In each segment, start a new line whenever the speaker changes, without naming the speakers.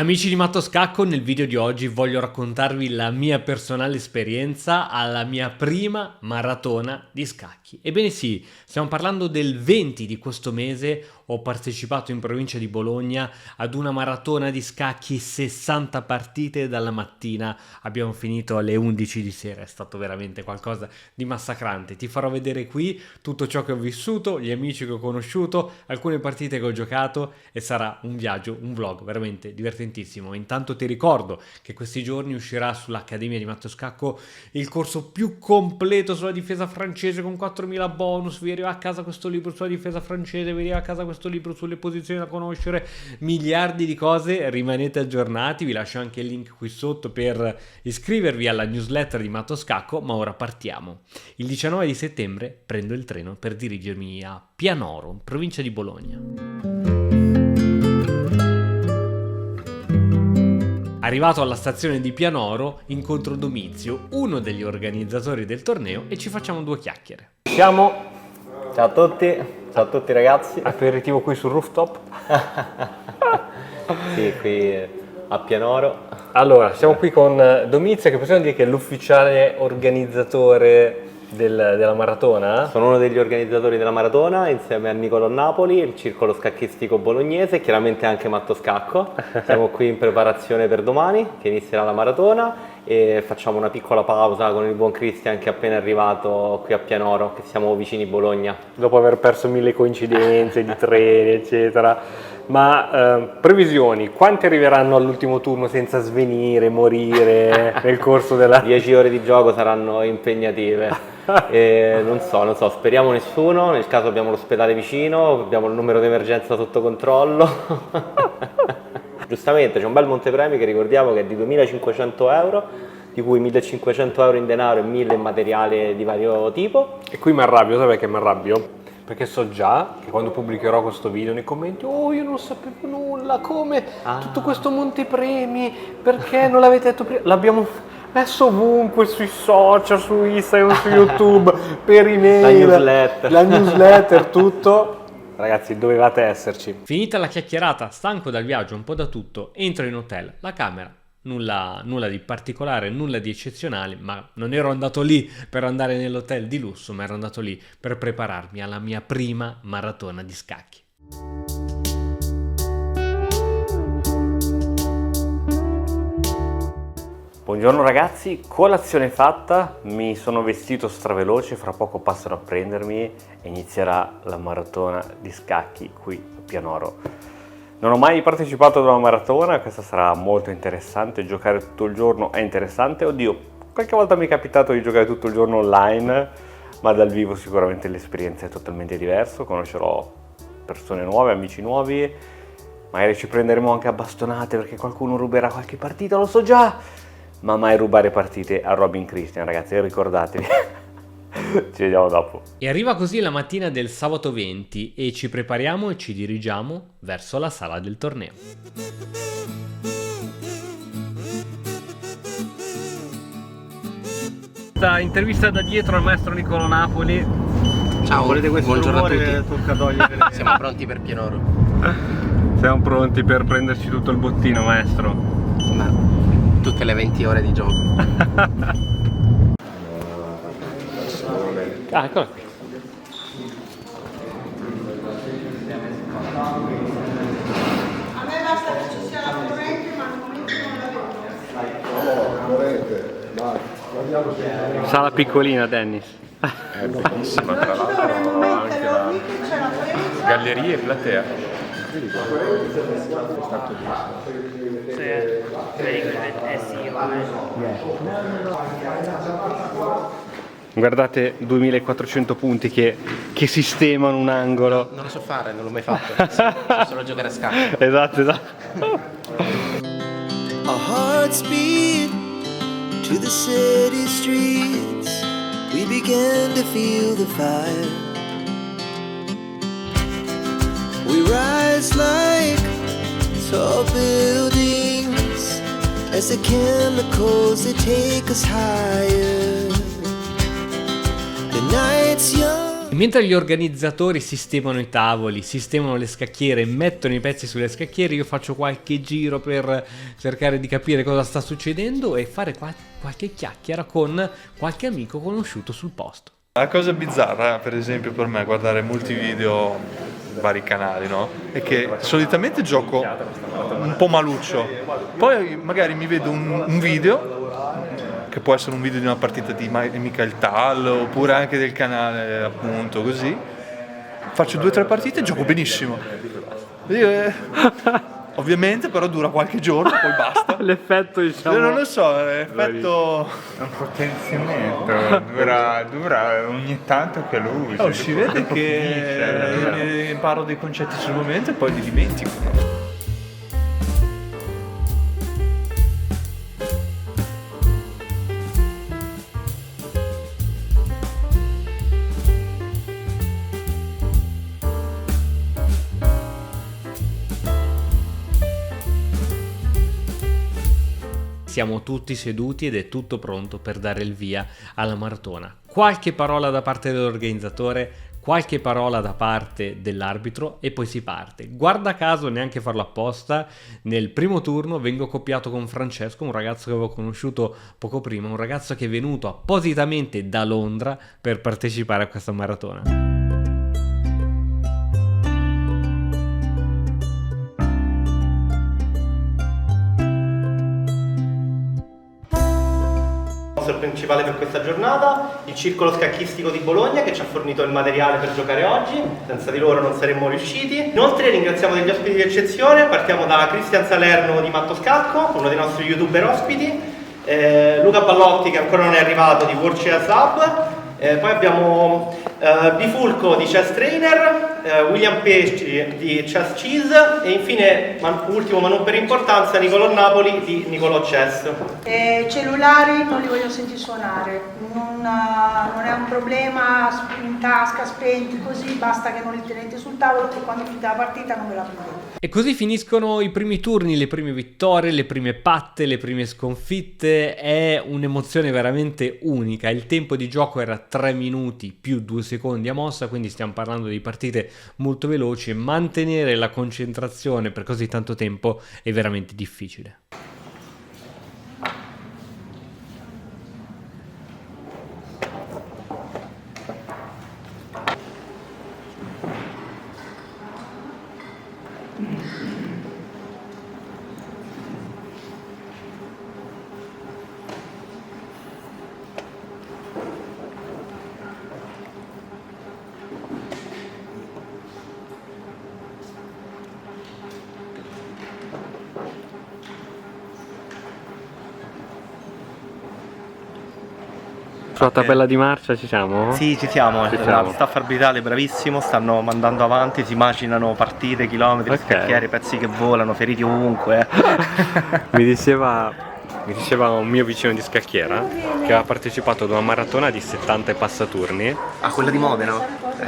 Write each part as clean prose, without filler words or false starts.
Amici di Matto Scacco, nel video di oggi voglio raccontarvi la mia personale esperienza alla mia prima maratona di scacchi. Ebbene sì, stiamo parlando del 20 di questo mese. Ho partecipato in provincia di Bologna ad una maratona di scacchi, 60 partite dalla mattina, abbiamo finito alle 11 di sera, è stato veramente qualcosa di massacrante. Ti farò vedere qui tutto ciò che ho vissuto, gli amici che ho conosciuto, alcune partite che ho giocato e sarà un viaggio, un vlog veramente divertentissimo. Intanto ti ricordo che questi giorni uscirà sull'Accademia di Matto Scacco il corso più completo sulla difesa francese con 4000 bonus. Vi arriva a casa questo libro sulla difesa francese, vi arriva a casa questo libro sulle posizioni da conoscere, miliardi di cose. Rimanete aggiornati, vi lascio anche il link qui sotto per iscrivervi alla newsletter di Matto Scacco. Ma ora partiamo. Il 19 di settembre prendo il treno per dirigermi a Pianoro, provincia di Bologna. Arrivato alla stazione di Pianoro, incontro Domizio, uno degli organizzatori del torneo, e ci facciamo due chiacchiere.
Ciao a tutti ragazzi.
Aperitivo qui sul rooftop.
Sì, qui a Pianoro.
Allora, siamo qui con Domizio, che possiamo dire che è l'ufficiale organizzatore della maratona.
Sono uno degli organizzatori della maratona insieme a Nicolò Napoli, il circolo scacchistico bolognese e chiaramente anche Matto Scacco. Siamo qui in preparazione per domani, che inizierà la maratona, e facciamo una piccola pausa con il buon Cristian che è appena arrivato qui a Pianoro, che siamo vicini Bologna.
Dopo aver perso 1000 coincidenze di treni, eccetera. Ma previsioni, quanti arriveranno all'ultimo turno senza svenire, morire nel corso della...
10 ore di gioco saranno impegnative. Non so, speriamo nessuno. Nel caso abbiamo l'ospedale vicino, abbiamo il numero d'emergenza sotto controllo. Giustamente c'è un bel montepremi che ricordiamo che è di 2500 euro, di cui 1500 euro in denaro e 1000 in materiale di vario tipo.
E qui mi arrabbio, sai perché mi arrabbio? Perché so già che quando pubblicherò questo video nei commenti: oh, io non sapevo nulla, come tutto questo montepremi, perché non l'avete detto prima? L'abbiamo messo ovunque, sui social, su Instagram, su YouTube, per email, la newsletter, tutto. Ragazzi, dovevate esserci. Finita la chiacchierata, stanco dal viaggio, un po' da tutto, entro in hotel, la camera. Nulla di particolare, nulla di eccezionale, ma non ero andato lì per andare nell'hotel di lusso, ma ero andato lì per prepararmi alla mia prima maratona di scacchi.
Buongiorno ragazzi, colazione fatta, mi sono vestito straveloce, fra poco passano a prendermi e inizierà la maratona di scacchi qui a Pianoro. Non ho mai partecipato ad una maratona, questa sarà molto interessante. Giocare tutto il giorno è interessante. Oddio, qualche volta mi è capitato di giocare tutto il giorno online, ma dal vivo sicuramente l'esperienza è totalmente diversa. Conoscerò persone nuove, amici nuovi, magari ci prenderemo anche a bastonate perché qualcuno ruberà qualche partita, lo so già, ma mai rubare partite a Robin Christian, ragazzi, ricordatevi. Ci vediamo dopo.
E arriva così la mattina del sabato 20 e ci prepariamo e ci dirigiamo verso la sala del torneo. Questa intervista da dietro al maestro Nicolò Napoli.
Ciao, volete questo
buongiorno
rumore?
a tutti.
Tocca togliere.
Siamo pronti per Pianoro.
Siamo pronti per prenderci tutto il bottino, maestro.
Ma tutte le 20 ore di gioco.
Ah, eccola qui.
A me basta che ci sia la corrente, ma al momento non la vedo.
Sala piccolina, Dennis.
È bellissima, tra
Noi ci
l'altro
dovremmo
anche
mettere
la
qui che c'è la presa.
galleria e platea.
Guardate, 2400 punti che sistemano un angolo.
Non lo so fare, non l'ho mai fatto. So solo giocare a scacchi.
Esatto.
Our hearts beat to the city streets. We began to feel the fire. We rise like tall buildings as the chemicals they take us higher. The night's young.
E mentre gli organizzatori sistemano i tavoli, sistemano le scacchiere, mettono i pezzi sulle scacchiere, io faccio qualche giro per cercare di capire cosa sta succedendo e fare qualche chiacchiera con qualche amico conosciuto sul posto.
La cosa bizzarra, per esempio, per me, guardare molti video, vari canali, no? È che solitamente gioco un po' maluccio, poi magari mi vedo un video, che può essere un video di una partita di Michael Tal, oppure anche del canale, appunto, così. Faccio 2 o 3 partite e gioco benissimo. Ovviamente però dura qualche giorno, poi basta.
L'effetto, diciamo...
Non lo so, l'effetto...
Un potenziamento, dura ogni tanto che lo usi.
si vede che imparo dei concetti sul momento e poi li dimentico.
Siamo tutti seduti ed è tutto pronto per dare il via alla maratona. Qualche parola da parte dell'organizzatore, qualche parola da parte dell'arbitro e poi si parte. Guarda caso, neanche farlo apposta, nel primo turno vengo accoppiato con Francesco, un ragazzo che avevo conosciuto poco prima, un ragazzo che è venuto appositamente da Londra per partecipare a questa maratona.
Principale per questa giornata, il circolo scacchistico di Bologna che ci ha fornito il materiale per giocare oggi, senza di loro non saremmo riusciti. Inoltre ringraziamo degli ospiti di eccezione, partiamo da Cristian Salerno di Matto Scacco, uno dei nostri youtuber ospiti, Luca Ballotti che ancora non è arrivato di World Chess Hub, poi abbiamo Bifulco di Chess Trainer, William Pesci di Chess Cheese e infine, ultimo ma non per importanza, Nicolò Napoli di Nicolò Chess.
Cellulari non li voglio sentire suonare, non è un problema, in tasca, spenti così, basta che non li tenete sul tavolo e quando finita la partita non me la prendete.
E così finiscono i primi turni, le prime vittorie, le prime patte, le prime sconfitte. È un'emozione veramente unica. Il tempo di gioco era 3 minuti più 2 secondi a mossa, quindi stiamo parlando di partite molto veloci e mantenere la concentrazione per così tanto tempo è veramente difficile.
Sulla tabella di marcia ci siamo?
Sì, ci siamo.
Ci siamo.
Lo staff arbitrale è bravissimo, stanno mandando avanti, si macinano partite, chilometri,
Ok.
scacchiere, pezzi che volano, feriti ovunque.
Mi diceva un mio vicino di scacchiera che aveva partecipato ad una maratona di 70 passaturni.
Ah, quella di Modena?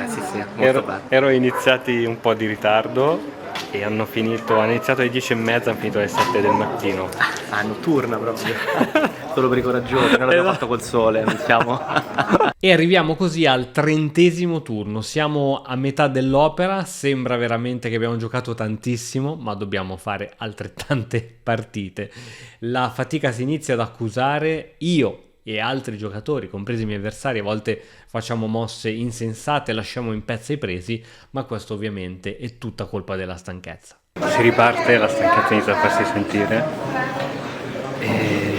Sì, sì, molto bello.
Ero iniziati un po' di ritardo e hanno iniziato alle 10:30 e hanno finito alle 7 del mattino.
Ah, è notturna proprio. Solo per i coraggiosi, noi l'abbiamo fatto col sole, non siamo...
E arriviamo così al 30° turno, siamo a metà dell'opera, sembra veramente che abbiamo giocato tantissimo, ma dobbiamo fare altrettante partite. La fatica si inizia ad accusare, io e altri giocatori, compresi i miei avversari, a volte facciamo mosse insensate, lasciamo in pezzi i presi, ma questo ovviamente è tutta colpa della stanchezza.
Si riparte, la stanchezza inizia a farsi sentire e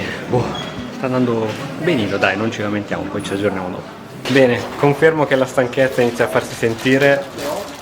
sta andando benino, dai, non ci lamentiamo, poi ci aggiorniamo dopo. Bene, confermo che la stanchezza inizia a farsi sentire.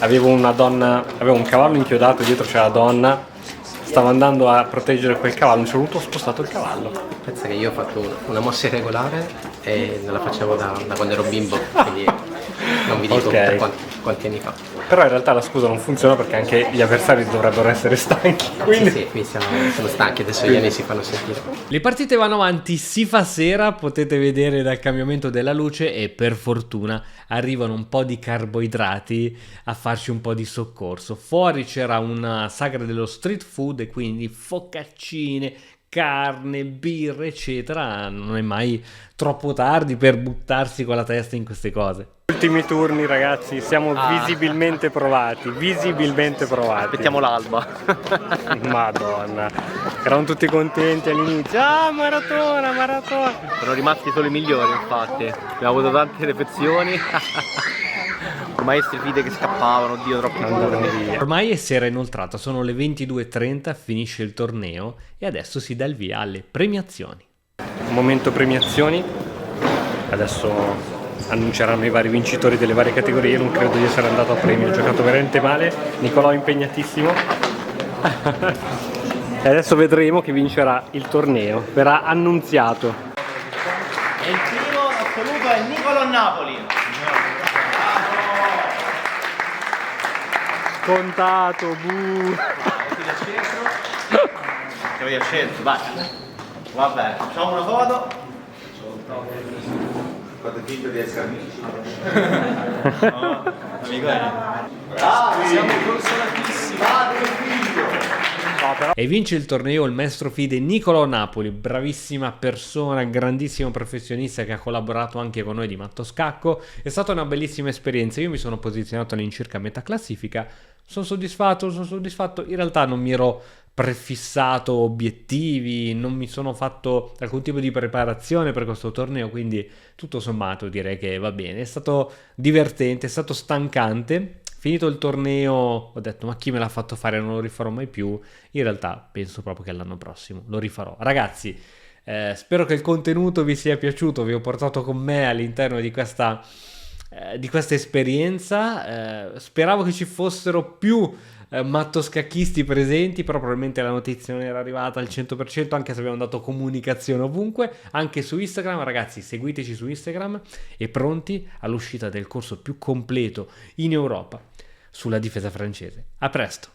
Avevo un cavallo inchiodato, dietro c'era la donna, stavo andando a proteggere quel cavallo, a un certo punto ho spostato il cavallo.
Pensa che io ho fatto una mossa irregolare e non la facevo da quando ero bimbo, quindi non vi dico
Ok.
per quanti anni fa.
Però in realtà la scusa non funziona perché anche gli avversari dovrebbero essere stanchi, quindi...
Sì, qui siamo stanchi, adesso gli anni si fanno sentire.
Le partite vanno avanti, si fa sera, potete vedere dal cambiamento della luce e per fortuna arrivano un po' di carboidrati a farci un po' di soccorso. Fuori c'era una sagra dello street food e quindi focaccine, carne, birra, eccetera, non è mai troppo tardi per buttarsi con la testa in queste cose.
Ultimi turni, ragazzi, siamo visibilmente provati,
Aspettiamo l'alba.
Madonna, erano tutti contenti all'inizio. Ah, maratona!
Sono rimasti solo i migliori, infatti. Abbiamo avuto tante riflessioni. Maestri fide che scappavano, oddio, troppo turni.
Ormai è sera inoltrata, sono le 22:30, finisce il torneo e adesso si dà il via alle premiazioni.
Momento premiazioni, adesso annunceranno i vari vincitori delle varie categorie. Non credo di essere andato a premio, ho giocato veramente male, Nicolò è impegnatissimo. E adesso vedremo chi vincerà il torneo, verrà annunziato.
E il primo assoluto è Nicolò Napoli.
Scontato, buh.
Che vai al centro, vai. Vabbè, facciamo una foto. Fate finta di essere amici. No, amico è. Siamo consolatissimi.
E vince il torneo il maestro fide Nicolò Napoli, bravissima persona, grandissimo professionista che ha collaborato anche con noi di Matto Scacco. È stata una bellissima esperienza, io mi sono posizionato all'incirca a metà classifica, sono soddisfatto, in realtà non mi ero prefissato obiettivi, non mi sono fatto alcun tipo di preparazione per questo torneo, quindi tutto sommato direi che va bene. È stato divertente, è stato stancante. Finito il torneo ho detto ma chi me l'ha fatto fare, non lo rifarò mai più. In realtà penso proprio che l'anno prossimo lo rifarò. Ragazzi, spero che il contenuto vi sia piaciuto, vi ho portato con me all'interno di questa esperienza. Speravo che ci fossero più mattoscacchisti presenti, però probabilmente la notizia non era arrivata al 100%, anche se abbiamo dato comunicazione ovunque, anche su Instagram. Ragazzi, seguiteci su Instagram e pronti all'uscita del corso più completo in Europa sulla difesa francese. A presto!